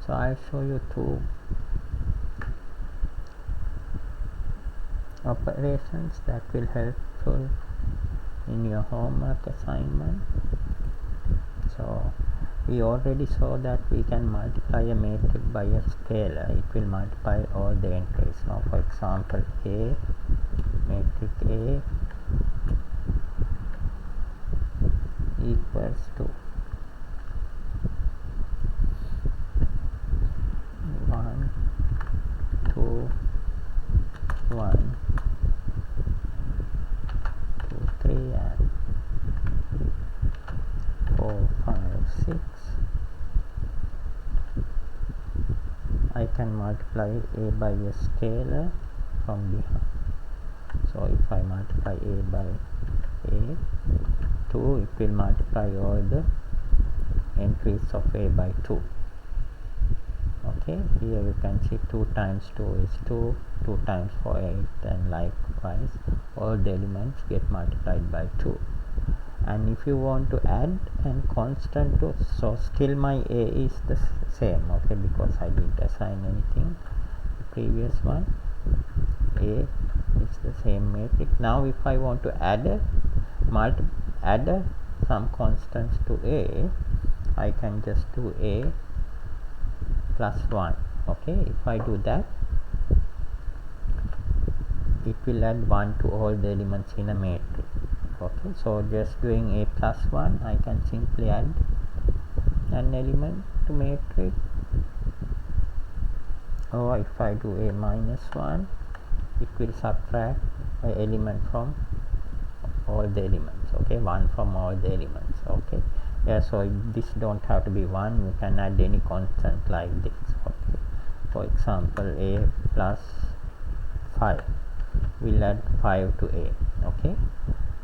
So I'll show you two operations that will helpful in your homework assignment. So we already saw that we can multiply a matrix by a scalar. It will multiply all the entries. Now for example, A, matrix A equals to 1, 2, 1, 2, 3 and 4, 5, 6. I can multiply A by a scalar from behind. So if I multiply A by A, 2, it will multiply all the entries of A by 2. Okay, here you can see 2 times 2 is 2, 2 times 4 8, and likewise all the elements get multiplied by 2. And if you want to add and constant to, so still my A is the same, okay, because I didn't assign anything the previous one. A is the same matrix. Now if I want to add some constants to A, I can just do A plus 1. Okay, if I do that, it will add 1 to all the elements in a matrix. Okay, so just doing A plus 1, I can simply add an element to matrix. Or if I do A minus 1, it will subtract an element from all the elements. Okay, 1 from all the elements. Okay, yeah, so this don't have to be 1, you can add any constant like this. Okay, for example, A plus 5 will add 5 to A. Okay,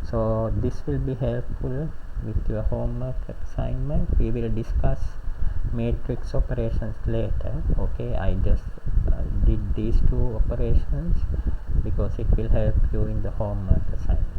so this will be helpful with your homework assignment. We will discuss matrix operations later. Okay, I just did these two operations because it will help you in the homework assignment.